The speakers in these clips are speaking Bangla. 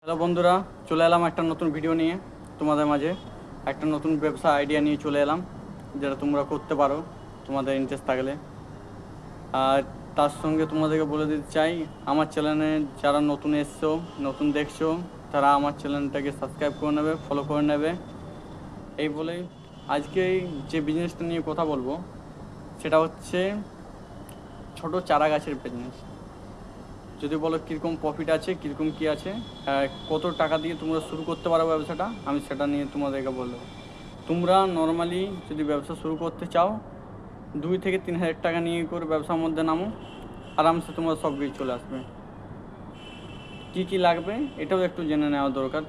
হ্যালো বন্ধুরা, চলে এলাম একটা নতুন ভিডিও নিয়ে। তোমাদের মাঝে একটা নতুন ব্যবসা আইডিয়া নিয়ে চলে এলাম, যেটা তোমরা করতে পারো তোমাদের ইন্টারেস্ট থাকলে। আর তার সঙ্গে তোমাদেরকে বলে দিতে চাই, আমার চ্যানেলে যারা নতুন এসছো, নতুন দেখছো, তারা আমার চ্যানেলটাকে সাবস্ক্রাইব করে নেবে, ফলো করে নেবে। এই বলেই আজকে যে বিজনেসটা নিয়ে কথা বলবো সেটা হচ্ছে ছোট চারা গাছের বিজনেস। যদি বলো কীরকম প্রফিট আছে, কীরকম কী আছে, কত টাকা দিয়ে তোমরা শুরু করতে পারো ব্যবসাটা, আমি সেটা নিয়ে তোমাদেরকে বলবো। তোমরা নর্মালি যদি ব্যবসা শুরু করতে চাও, 2 থেকে 3 হাজার টাকা নিয়ে করে ব্যবসার মধ্যে নামো, আরামসে তোমরা সব কিছু চলে আসবে। কী কী লাগবে এটাও একটু জেনে নেওয়া দরকার।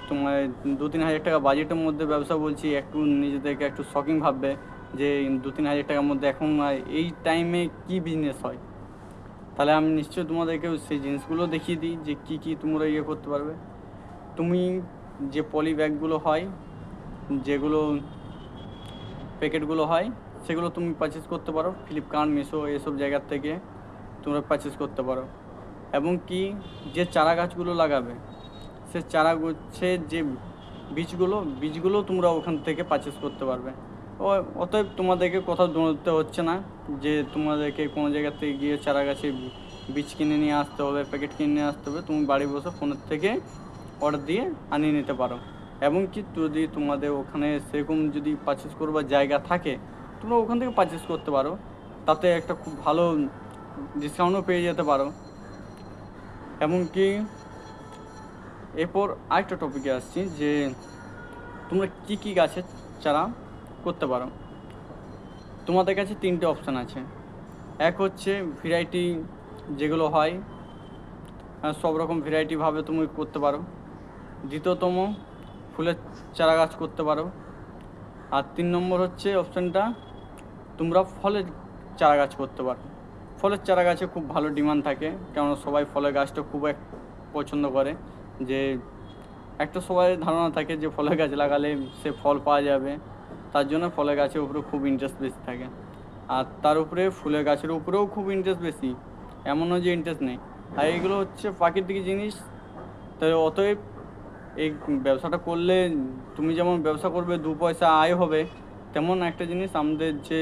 তোমার 2-3 হাজার টাকা বাজেটের মধ্যে ব্যবসা বলছি, একটু নিজেদেরকে একটু শকিং ভাববে যে 2-3 হাজার টাকার মধ্যে এখন এই টাইমে কী বিজনেস হয়। তাহলে আমি নিশ্চয়ই তোমাদেরকেও সেই জিনিসগুলো দেখিয়ে দিই যে কী কী তোমরা করতে পারবে। তুমি যে পলি ব্যাগগুলো হয়, যেগুলো প্যাকেটগুলো হয়, সেগুলো তুমি পারচেস করতে পারো ফ্লিপকার্ট, মিশো এসব জায়গার থেকে তোমরা পারচেস করতে পারো। এবং কি যে চারা গাছগুলো লাগাবে, সে চারা গাছের যে বীজগুলো তোমরা ওখান থেকে পারচেস করতে পারবে। অতএব তোমাদেরকে কোথাও দৌড়তে হচ্ছে না যে তোমাদেরকে কোনো জায়গা থেকে গিয়ে চারা গাছের বীজ কিনে নিয়ে আসতে হবে, প্যাকেট কিনে নিয়ে আসতে হবে। তুমি বাড়ি বসে ফোনের থেকে অর্ডার দিয়ে আনিয়ে নিতে পারো। এবং কি যদি তোমাদের ওখানে সেরকম যদি পারচেস করবার জায়গা থাকে, তোমরা ওখান থেকে পারচেস করতে পারো, তাতে একটা খুব ভালো ডিসকাউন্টও পেয়ে যেতে পারো। এমনকি এরপর আরেকটা টপিকে আসছি যে তোমরা কী কী গাছের চারা করতে পারো। তোমাদের কাছে 3টে অপশান আছে। এক হচ্ছে ভ্যারাইটি, যেগুলো হয় সব রকম ভ্যারাইটিভাবে তুমি করতে পারো। দ্বিতীয়তম, ফুলের চারা গাছ করতে পারো। আর 3 নম্বর হচ্ছে অপশানটা, তোমরা ফলের চারা গাছ করতে পারো। ফলের চারা গাছে খুব ভালো ডিমান্ড থাকে, কেননা সবাই ফলের গাছটা খুব পছন্দ করে। যে একটা সবাই ধারণা থাকে যে ফলের গাছ লাগালে সে ফল পাওয়া যাবে, তার জন্য ফলের গাছের উপরে খুব ইন্টারেস্ট বেশি থাকে। আর তার উপরে ফুলের গাছের উপরেও খুব ইন্টারেস্ট বেশি, এমনও যে ইন্টারেস্ট নেই। আর এগুলো হচ্ছে প্রাকৃতিক জিনিস। তাই অতএব এই ব্যবসাটা করলে তুমি যেমন ব্যবসা করবে 2 পয়সা আয় হবে, তেমন একটা জিনিস আমাদের যে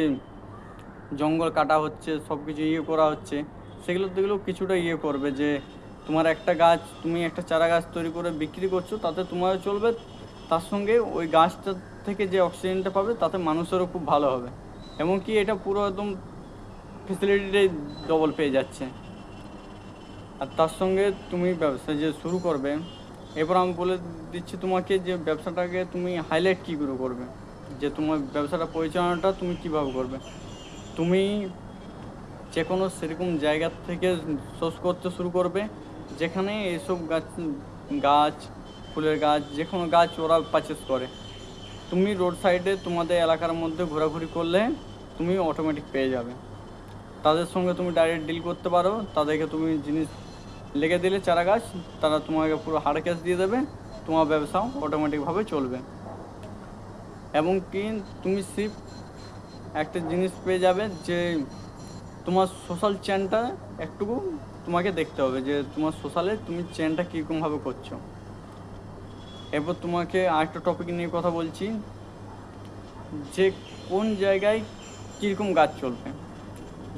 জঙ্গল কাটা হচ্ছে, সব কিছু করা হচ্ছে, সেগুলো কিছুটা করবে যে তোমার একটা গাছ, তুমি একটা চারা গাছ তৈরি করে বিক্রি করছো, তাতে তোমার চলবে, তার সঙ্গে ওই গাছটা থেকে যে অক্সিজেনটা পাবে তাতে মানুষেরও খুব ভালো হবে। এমনকি এটা পুরো একদম ফেসিলিটিটাই ডবল পেয়ে যাচ্ছে। আর তার সঙ্গে তুমি ব্যবসা যে শুরু করবে, এরপর আমি বলে দিচ্ছি তোমাকে যে ব্যবসাটাকে তুমি হাইলাইট কী করে করবে, যে তোমার ব্যবসাটা পরিচালনাটা তুমি কীভাবে করবে। তুমি যে কোনো সেরকম জায়গা থেকে সোর্স করতে শুরু করবে যেখানে এসব গাছ ফুলের গাছ, যে কোনো গাছ ওরা পারচেস করে। তুমি রোড সাইডে তোমাদের এলাকার মধ্যে ঘোরাঘুরি করলে তুমি অটোমেটিক পেয়ে যাবে। তাদের সঙ্গে তুমি ডাইরেক্ট ডিল করতে পারো, তাদেরকে তুমি জিনিস লেগে দিলে চারা গাছ, তারা তোমাকে পুরো হার্ড ক্যাশ দিয়ে দেবে, তোমার ব্যবসাও অটোমেটিকভাবে চলবে। এবং কি তুমি সিপ একটা জিনিস পেয়ে যাবে যে তোমার সোশ্যাল চেনটা একটুকু তোমাকে দেখতে হবে, যে তোমার সোশ্যালে তুমি চেনটা কীরকমভাবে করছো। এরপর তোমাকে আরেকটা টপিক নিয়ে কথা বলছি, যে কোন জায়গায় কীরকম গাছ চলবে।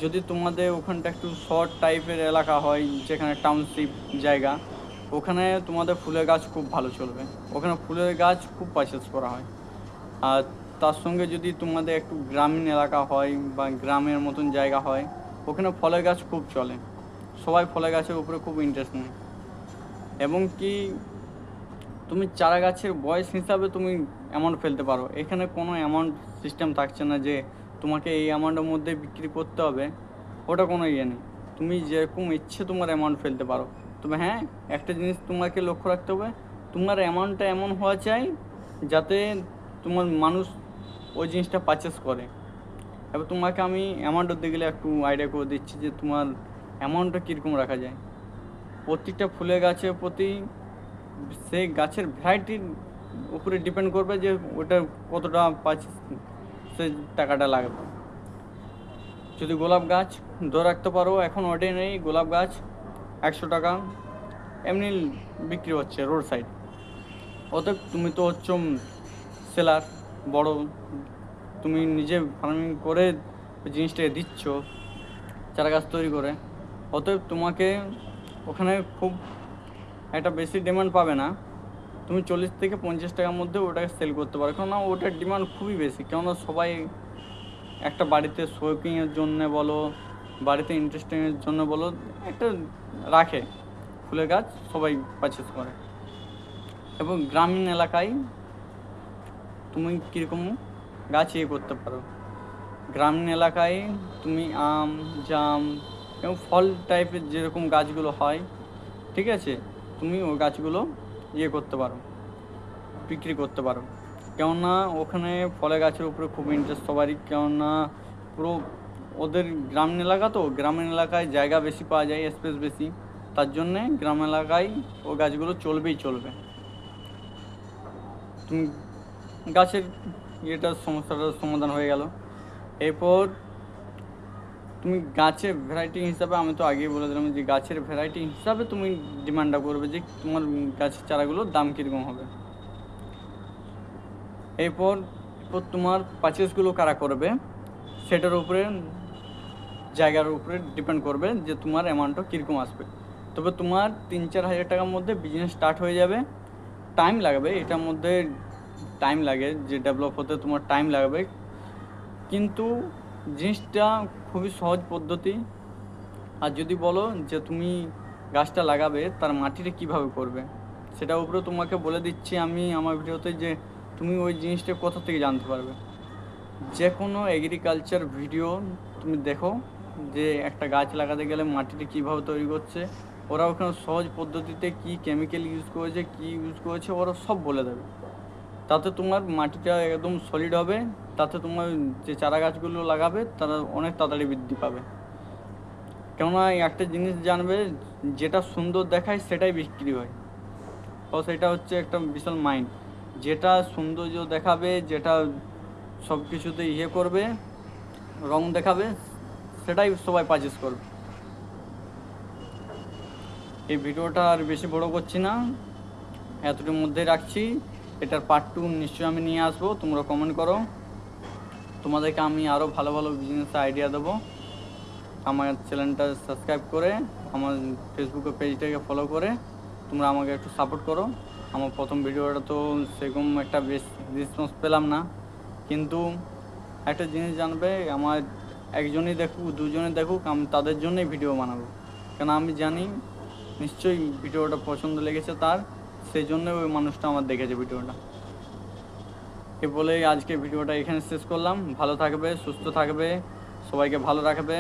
যদি তোমাদের ওখানটা একটু শর্ট টাইপের এলাকা হয়, যেখানে টাউনশিপ জায়গা, ওখানে তোমাদের ফুলের গাছ খুব ভালো চলবে, ওখানে ফুলের গাছ খুব পারচেস করা হয়। আর তার সঙ্গে যদি তোমাদের একটু গ্রামীণ এলাকা হয় বা গ্রামের মতন জায়গা হয়, ওখানে ফলের গাছ খুব চলে, সবাই ফলের গাছের উপরে খুব ইন্টারেস্ট নেয়। এবং কি তুমি চারা গাছের বয়স হিসাবে তুমি অ্যামাউন্ট ফেলতে পারো। এখানে কোনো অ্যামাউন্ট সিস্টেম থাকছে না যে তোমাকে এই অ্যামাউন্টের মধ্যে বিক্রি করতে হবে, ওটা কোনো নেই। তুমি যেরকম ইচ্ছে তোমার অ্যামাউন্ট ফেলতে পারো। তবে হ্যাঁ, একটা জিনিস তোমাকে লক্ষ্য রাখতে হবে, তোমার অ্যামাউন্টটা এমন হওয়া চাই যাতে তোমার মানুষ ওই জিনিসটা পারচেস করে। এবার তোমাকে আমি অ্যামাউন্ট দিতে গেলে একটু আইডিয়া করে দিচ্ছি যে তোমার অ্যামাউন্টটা কীরকম রাখা যায়। প্রত্যেকটা ফুলের গাছের প্রতি সেই গাছের ভ্যারাইটির উপরে ডিপেন্ড করবে যে ওটা কতটা পারচেস, সেই টাকাটা লাগবে। যদি গোলাপ গাছ ধরে রাখতে পারো, এখন অর্ডিনারি গোলাপ গাছ 100 টাকা, এমনি বিক্রি হচ্ছে রোড সাইড। অতএব তুমি তো হচ্ছ সেলার বড়, তুমি নিজে ফার্মিং করে জিনিসটাকে দিচ্ছ চারা গাছ তৈরি করে, অতএব তোমাকে ওখানে খুব একটা বেশি ডিমান্ড পাবে না। তুমি 40 থেকে 50 টাকার মধ্যে ওটাকে সেল করতে পারো, কেননা ওটার ডিমান্ড খুবই বেশি। কেননা সবাই একটা বাড়িতে শৌকিংয়ের জন্যে বলো, বাড়িতে ইন্টারেস্টিংয়ের জন্য বলো, একটা রাখে ফুলের গাছ, সবাই পারচেস করে। এবং গ্রামীণ এলাকায় তুমি কীরকম গাছ করতে পারো, গ্রামীণ এলাকায় তুমি আম, জাম এবং ফল টাইপের যেরকম গাছগুলো হয়, ঠিক আছে, তুমি ওই গাছগুলো করতে পারো, বিক্রি করতে পারো। কেননা ওখানে ফলের গাছের উপরে খুব ইন্টারেস্ট সবারই, কেননা পুরো ওদের গ্রামীণ এলাকা, তো গ্রামীণ এলাকায় জায়গা বেশি পাওয়া যায়, স্পেস বেশি, তার জন্যে গ্রাম এলাকায় ও গাছগুলো চলবেই চলবে। তুমি গাছের সমস্যাটার সমাধান হয়ে গেল। এরপর তুমি গাছের ভ্যারাইটি হিসাবে, আমি তো আগেই বলে দিলাম যে গাছের ভ্যারাইটি হিসাবে তুমি ডিমান্ডটা করবে যে তোমার গাছের চারাগুলোর দাম কীরকম হবে। এরপর তোমার পারচেসগুলো কারা করবে সেটার উপরে, জায়গার উপরে ডিপেন্ড করবে যে তোমার অ্যামাউন্টটা কীরকম আসবে। তবে তোমার 3-4 হাজার টাকার মধ্যে বিজনেস স্টার্ট হয়ে যাবে। টাইম লাগবে, এটার মধ্যে টাইম লাগে, যে ডেভেলপ হতে তোমার টাইম লাগবে, কিন্তু জিনিসটা খুবই সহজ পদ্ধতি। আর যদি বলো যে তুমি গাছটা লাগাবে, তার মাটিটা কিভাবে করবে সেটার উপরে তোমাকে বলে দিচ্ছি আমি আমার ভিডিওতে, যে তুমি ওই জিনিসটা কোথা থেকে জানতে পারবে। যে কোনো এগ্রিকালচার ভিডিও তুমি দেখো, যে একটা গাছ লাগাতে গেলে মাটিটা কীভাবে তৈরি করছে, ওরা ওখানে সহজ পদ্ধতিতে কী কেমিক্যাল ইউজ করেছে, কী ইউজ করেছে, ওরা সব বলে দেবে। তাতে তোমার মাটিটা একদম সলিড হবে, তাতে তোমার যে চারা গাছগুলো লাগাবে তারা অনেক তাড়াতাড়ি বৃদ্ধি পাবে। কেননা একটা জিনিস জানবে, যেটা সুন্দর দেখায় সেটাই বিক্রি হয়। তো সেটা হচ্ছে একটা বিশাল মাইন্ড, যেটা সৌন্দর্য দেখাবে, যেটা সব কিছুতে করবে, রং দেখাবে, সেটাই সবাই পারচেস করবে। এই ভিডিওটা আর বেশি বড় করছি না, এতটুকুর মধ্যেই রাখছি। এটার পার্ট 2 নিশ্চয়ই আমি নিয়ে আসবো, তোমরা কমেন্ট করো, তোমাদেরকে আমি আরও ভালো ভালো বিজনেস আইডিয়া দেবো। আমার চ্যানেলটা সাবস্ক্রাইব করে, আমার ফেসবুকের পেজটাকে ফলো করে তোমরা আমাকে একটু সাপোর্ট করো। আমার প্রথম ভিডিওটা তো সেরকম একটা বেশ রেসপন্স পেলাম না, কিন্তু একটা জিনিস জানবে, আমার একজনই দেখুক, দুজনে দেখুক, আমি তাদের জন্যই ভিডিও বানাবো। কেন আমি জানি নিশ্চয়ই ভিডিওটা পছন্দ লেগেছে তার, সেই জন্য ওই মানুষটা আমার দেখেছে ভিডিওটা। এ বলেই আজকে ভিডিওটা এখানে শেষ করলাম। ভালো থাকবে, সুস্থ থাকবে, সবাইকে ভালো রাখবে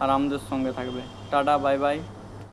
আর আমাদের সঙ্গে থাকবে। Tata, bye bye.